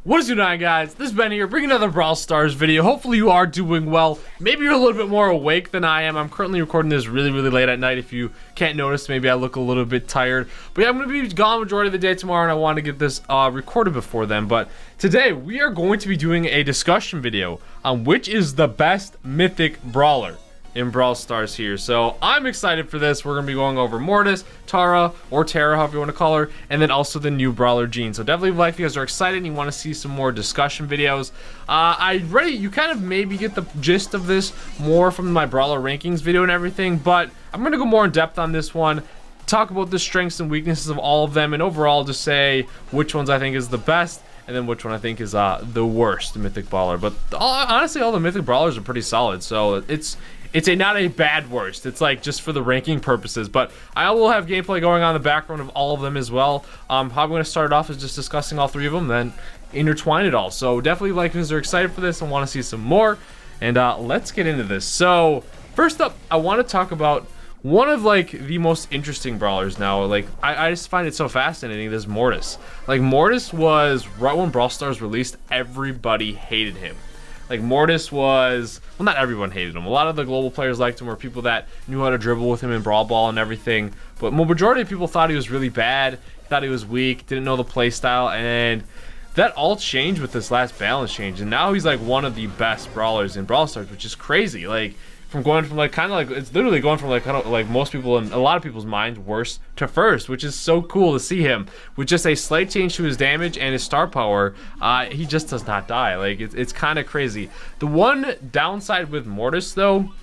What is going on, guys? This is Ben here, bringing another Brawl Stars video. Hopefully you are doing well. Maybe you're a little bit more awake than I am. I'm currently recording this really late at night. If you can't notice, maybe I look a little bit tired. But yeah, I'm going to be gone majority of the day tomorrow, and I want to get this recorded before then. But today, we are going to be doing a discussion video on which is the best Mythic Brawler in Brawl Stars here. So I'm excited for this. We're gonna be going over Mortis, Tara, or Tara, however you want to call her, and then also the new Brawler Gene. So definitely like if you guys are excited and you want to see some more discussion videos. You kind of maybe get the gist of this more from my Brawler rankings video and everything, but I'm gonna go more in depth on this one, talk about the strengths and weaknesses of all of them, and overall just say which ones I think is the best and then which one I think is the worst Mythic Brawler. But honestly, all the Mythic Brawlers are pretty solid, so it's not a bad worst. It's like just for the ranking purposes, but I will have gameplay going on in the background of all of them as well. How I'm going to start off is just discussing all three of them, then intertwine it all. So definitely like if you're excited for this and want to see some more, and let's get into this. So first up, I want to talk about one of like the most interesting brawlers now. Like I just find it so fascinating. This Mortis. Like Mortis was right when Brawl Stars released, everybody hated him. Like Mortis was, well, not everyone hated him. A lot of the global players liked him, or people that knew how to dribble with him in Brawl Ball and everything. But majority of people thought he was really bad, thought he was weak, didn't know the play style, and that all changed with this last balance change. And now he's like one of the best brawlers in Brawl Stars, which is crazy. Like from going from like kind of like, it's literally going from like kind of like most people in a lot of people's minds worst to first, which is so cool to see him with just a slight change to his damage and his star power. He just does not die. Like it's kind of crazy. The one downside with Mortis though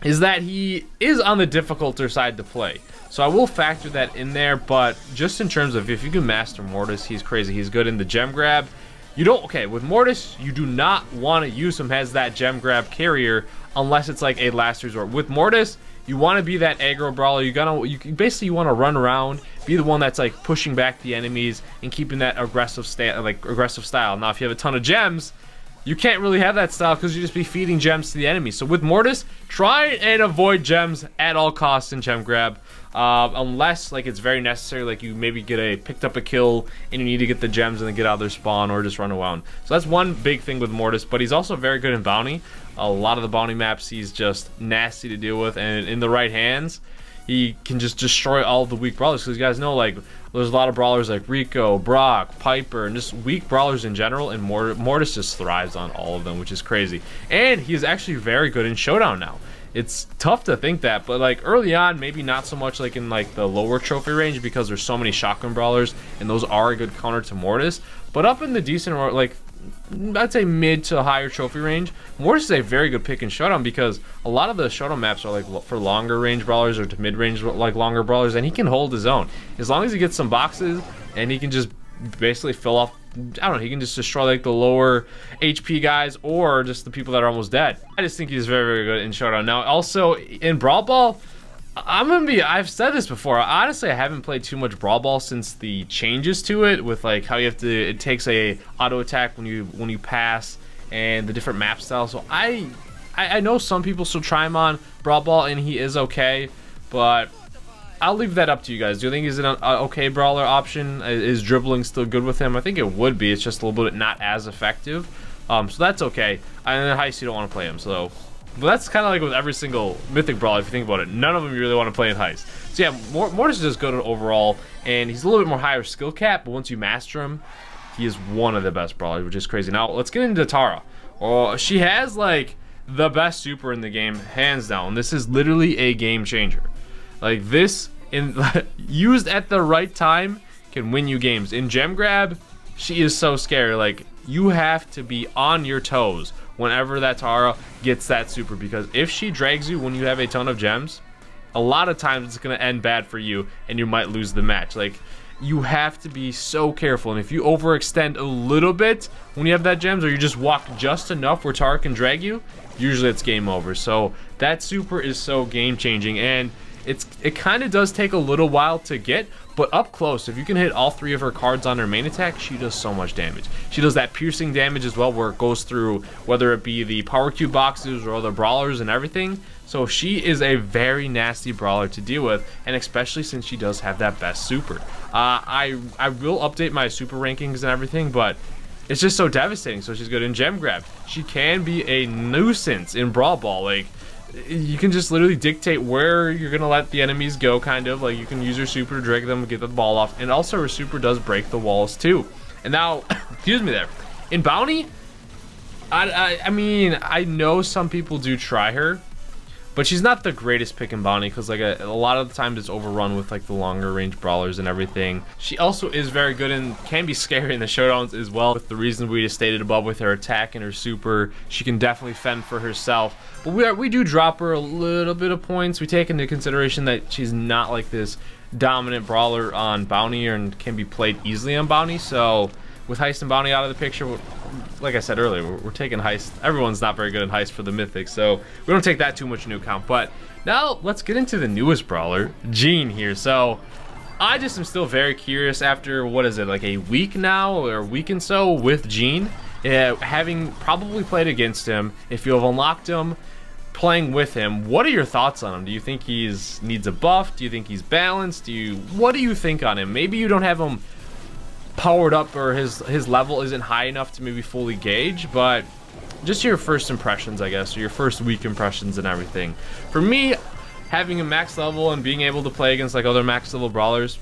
is that he is on the difficulter side to play, so I will factor that in there. But just in terms of if you can master Mortis, he's crazy. He's good in the gem grab. With Mortis, you do not want to use him as that gem grab carrier unless it's like a last resort. With Mortis, you want to be that aggro brawler. You want to run around, be the one that's like pushing back the enemies and keeping that aggressive style. Now, if you have a ton of gems, you can't really have that style because you just be feeding gems to the enemy. So with Mortis, try and avoid gems at all costs in gem grab, unless like it's very necessary, like you maybe picked up a kill and you need to get the gems and then get out of their spawn or just run around. So that's one big thing with Mortis, but he's also very good in bounty. A lot of the bounty maps he's just nasty to deal with, and in the right hands he can just destroy all of the weak brawlers, because you guys know like there's a lot of brawlers like Rico, Brock, Piper, and just weak brawlers in general, and Mortis just thrives on all of them, which is crazy. And he is actually very good in showdown now. It's tough to think that, but like early on, maybe not so much like in like the lower trophy range, because there's so many shotgun brawlers and those are a good counter to Mortis. But up in the decent, or like I'd say mid to higher trophy range, Mortis is a very good pick in showdown, because a lot of the showdown maps are like for longer range brawlers or to mid range like longer brawlers, and he can hold his own as long as he gets some boxes and he can just basically fill off. I don't know, he can just destroy like the lower HP guys or just the people that are almost dead. I just think he's very good in showdown. Now also in Brawl Ball, I've said this before, honestly I haven't played too much Brawl Ball since the changes to it, with like how you have to, it takes a auto attack when you pass, and the different map styles. So I know some people still try him on Brawl Ball and he is okay, but I'll leave that up to you guys. Do you think he's an okay brawler option? Is dribbling still good with him? I think it would be. It's just a little bit not as effective. So that's okay. And then Heist, you don't want to play him. So, but that's kind of like with every single Mythic Brawler, if you think about it. None of them you really want to play in Heist. So yeah, Mortis is just good overall, and he's a little bit more higher skill cap, but once you master him, he is one of the best brawlers, which is crazy. Now, let's get into Tara. She has like the best super in the game, hands down. This is literally a game changer. Like this, used at the right time, can win you games. In gem grab, she is so scary. Like you have to be on your toes whenever that Tara gets that super, because if she drags you when you have a ton of gems, a lot of times it's gonna end bad for you and you might lose the match. Like you have to be so careful, and if you overextend a little bit when you have that gems, or you just walk just enough where Tara can drag you, usually it's game over. So that super is so game changing, and it kind of does take a little while to get, but up close, if you can hit all three of her cards on her main attack, she does so much damage. She does that piercing damage as well, where it goes through whether it be the power cube boxes or other brawlers and everything. So she is a very nasty brawler to deal with, and especially since she does have that best super. I will update my super rankings and everything, but it's just so devastating. So she's good in Gem Grab. She can be a nuisance in Brawl Ball. Like, you can just literally dictate where you're gonna let the enemies go, kind of. Like, you can use her super to drag them and get the ball off, and also her super does break the walls too. And now, excuse me there, in Bounty, I mean, I know some people do try her, but she's not the greatest pick in Bounty because like a lot of the times it's overrun with like the longer range brawlers and everything. She also is very good and can be scary in the showdowns as well, with the reasons we just stated above with her attack and her super. She can definitely fend for herself, but we do drop her a little bit of points. We take into consideration that she's not like this dominant brawler on Bounty and can be played easily on Bounty. So with Heist and Bounty out of the picture, like I said earlier, we're taking Heist. Everyone's not very good in Heist for the Mythics, so we don't take that too much into account. But now let's get into the newest brawler, Gene here. So I just am still very curious after, what is it, like a week now, or a week and so with Gene, having probably played against him. If you have unlocked him, playing with him, what are your thoughts on him? Do you think he's needs a buff? Do you think he's balanced? What do you think on him? Maybe you don't have him powered up, or his level isn't high enough to maybe fully gauge, but just your first impressions, I guess, or your first week impressions and everything. For me, having a max level and being able to play against like other max level brawlers,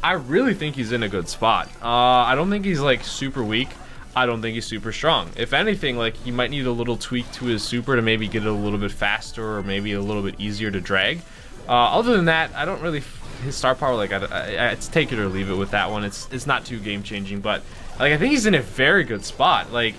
I really think he's in a good spot. I don't think he's like super weak. I don't think he's super strong. If anything, like, he might need a little tweak to his super to maybe get it a little bit faster or maybe a little bit easier to drag. Other than that, I don't really, his star power, like, it's take it or leave it with that one. It's not too game changing, but like, I think he's in a very good spot. Like,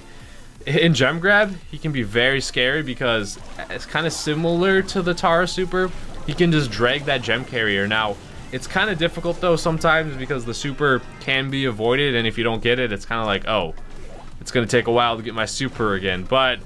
in Gem Grab, he can be very scary because it's kind of similar to the Tara super. He can just drag that gem carrier. Now, it's kind of difficult though sometimes because the super can be avoided, and if you don't get it, it's kind of like, oh, it's gonna take a while to get my super again. But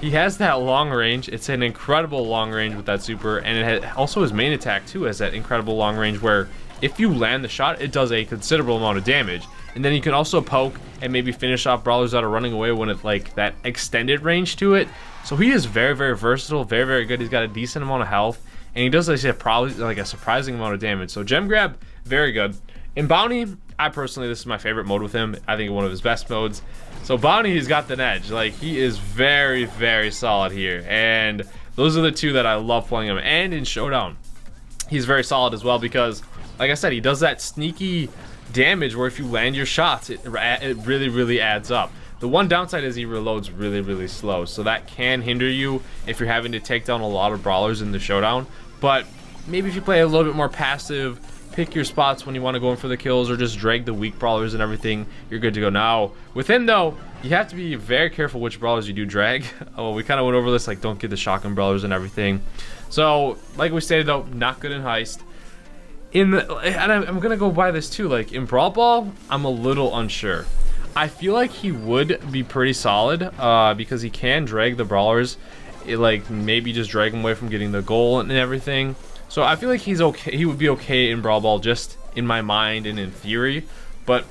he has that long range. It's an incredible long range with that super, and it has also his main attack too has that incredible long range where if you land the shot, it does a considerable amount of damage. And then you can also poke and maybe finish off brawlers that are running away when it's like that extended range to it. So he is very, very versatile, very, very good. He's got a decent amount of health, and he does, like I said, probably like a surprising amount of damage. So Gem Grab, very good. In Bounty, I personally, this is my favorite mode with him. I think one of his best modes. So Bounty, he's got the edge. Like, he is very, very solid here. And those are the two that I love playing him. And in Showdown, he's very solid as well because, like I said, he does that sneaky damage where if you land your shots, it really, really adds up. The one downside is he reloads really, really slow. So that can hinder you if you're having to take down a lot of brawlers in the Showdown. But maybe if you play a little bit more passive, pick your spots when you want to go in for the kills, or just drag the weak brawlers and everything, you're good to go. Now, with him though, you have to be very careful which brawlers you do drag. Oh, we kind of went over this, like, don't get the shotgun brawlers and everything. So, like we stated though, not good in Heist. And I'm gonna go by this too, like, in Brawl Ball, I'm a little unsure. I feel like he would be pretty solid, because he can drag the brawlers, like, maybe just drag him away from getting the goal and everything. So I feel like he's okay. He would be okay in Brawl Ball, just in my mind and in theory. But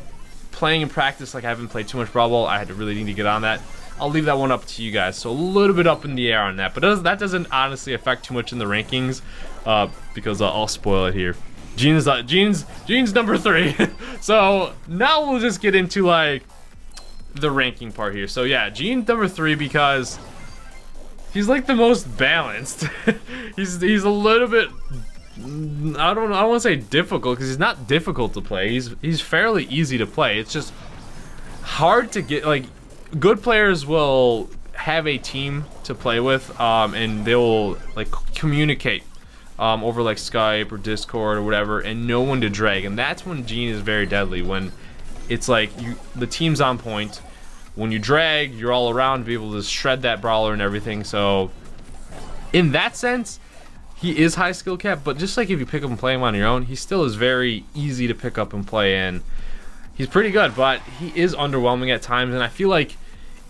playing in practice, like, I haven't played too much Brawl Ball. I had to really need to get on that. I'll leave that one up to you guys. So a little bit up in the air on that. But that doesn't honestly affect too much in the rankings, because I'll spoil it here. Gene's number 3. So now we'll just get into, like, the ranking part here. So yeah, Gene number 3 because he's like the most balanced. he's a little bit, I don't want to say difficult, because he's not difficult to play. He's fairly easy to play. It's just hard to get, like, good players will have a team to play with, and they will, like, communicate over, like, Skype or Discord or whatever, and know when to drag. And that's when Gene is very deadly, when it's like the team's on point. When you drag, you're all around to be able to shred that brawler and everything. So in that sense, he is high skill cap, but just like if you pick up and play him on your own, he still is very easy to pick up and play, and he's pretty good, but he is underwhelming at times, and I feel like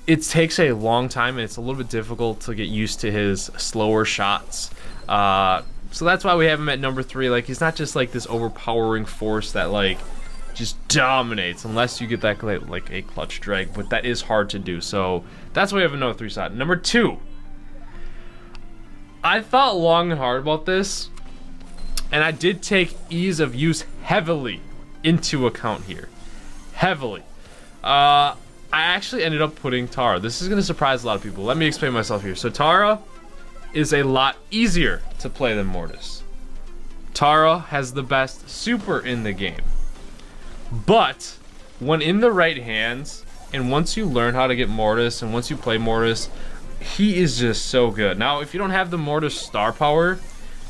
it takes a long time and it's a little bit difficult to get used to his slower shots. So that's why we have him at number 3. Like, he's not just like this overpowering force that, like, just dominates, unless you get that, like, a clutch drag, but that is hard to do. So that's why we have a number 3 slot. Number 2, I thought long and hard about this, and I did take ease of use heavily into account here. Heavily. I actually ended up putting Tara. This is going to surprise a lot of people. Let me explain myself here. So Tara is a lot easier to play than Mortis. Tara has the best super in the game. But when in the right hands, and once you learn how to get Mortis, and once you play Mortis, he is just so good. Now, if you don't have the Mortis star power,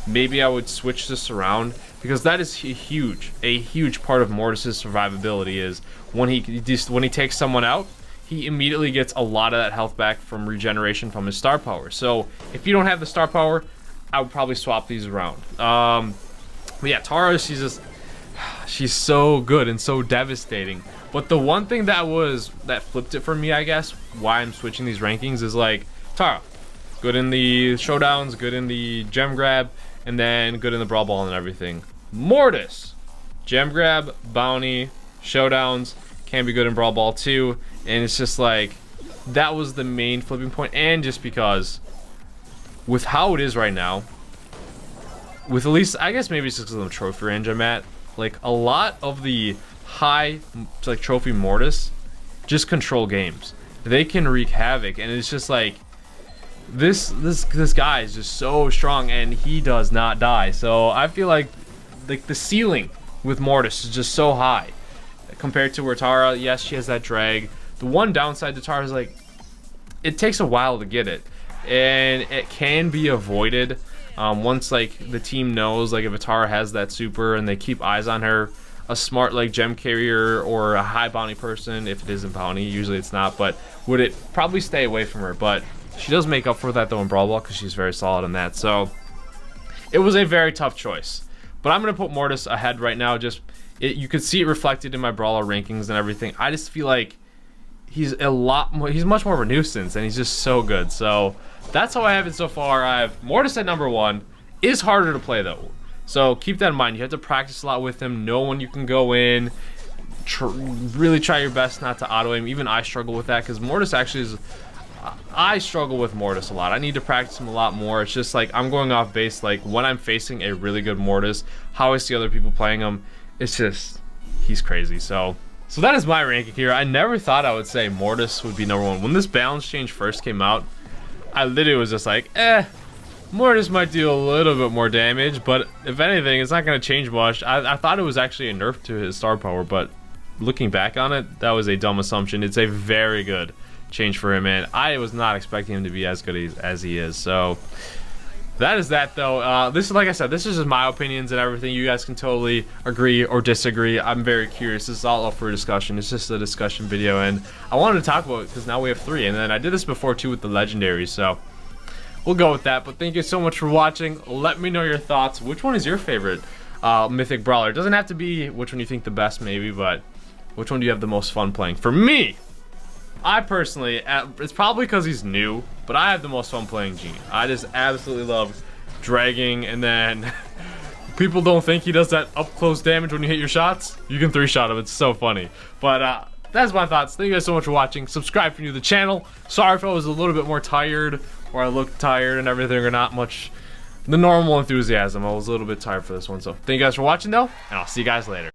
maybe I would switch this around, because that is a huge part of Mortis's survivability is when he takes someone out, he immediately gets a lot of that health back from regeneration from his star power. So if you don't have the star power, I would probably swap these around. But yeah, Tara, she's so good and so devastating. But the one thing that flipped it for me, I guess, why I'm switching these rankings is like Tara, good in the showdowns, good in the gem grab, and then good in the brawl ball and everything. Mortis, gem grab, bounty, showdowns, can be good in brawl ball too. And it's just like, that was the main flipping point. And just because with how it is right now, with at least, I guess maybe it's just because of the trophy range I'm at, like a lot of the high like trophy Mortis just control games. They can wreak havoc, and it's just like this guy is just so strong, and he does not die. So I feel like the ceiling with Mortis is just so high compared to where Tara, yes, she has that drag. The one downside to Tara is like it takes a while to get it, and it can be avoided once like the team knows, like if a Tara has that super and they keep eyes on her. A smart like gem carrier or a high bounty person, if it isn't bounty, usually it's not, but would it probably stay away from her. But she does make up for that though in Brawl Ball because she's very solid in that. So it was a very tough choice, but I'm gonna put Mortis ahead right now. You could see it reflected in my Brawler rankings and everything. I just feel like he's much more of a nuisance, and he's just so good. So that's how I have it so far. I have Mortis at number 1. Is harder to play though. So keep that in mind. You have to practice a lot with him. Know when you can go in. Really try your best not to auto aim. Even I struggle with that because Mortis actually is. I struggle with Mortis a lot. I need to practice him a lot more. It's just like I'm going off base. Like when I'm facing a really good Mortis, how I see other people playing him, it's just he's crazy. So that is my ranking here. I never thought I would say Mortis would be number 1. When this balance change first came out, I literally was just like, Mortis might do a little bit more damage, but if anything, it's not going to change much. I thought it was actually a nerf to his star power, but looking back on it, that was a dumb assumption. It's a very good change for him, and I was not expecting him to be as good as he is. So that is that, though. This is, like I said, this is just my opinions and everything. You guys can totally agree or disagree. I'm very curious. This is all up for discussion. It's just a discussion video, and I wanted to talk about it because now we have 3, and then I did this before too with the legendaries, so we'll go with that. But thank you so much for watching. Let me know your thoughts. Which one is your favorite Mythic Brawler? It doesn't have to be which one you think the best, maybe, but which one do you have the most fun playing? For me, I personally, it's probably because he's new, but I have the most fun playing Gene. I just absolutely love dragging, and then people don't think he does that up close damage when you hit your shots. You can 3-shot him. It's so funny. But that's my thoughts. Thank you guys so much for watching. Subscribe if you're new to the channel. Sorry if I was a little bit more tired, or I looked tired and everything, or not much the normal enthusiasm. I was a little bit tired for this one. So thank you guys for watching though, and I'll see you guys later.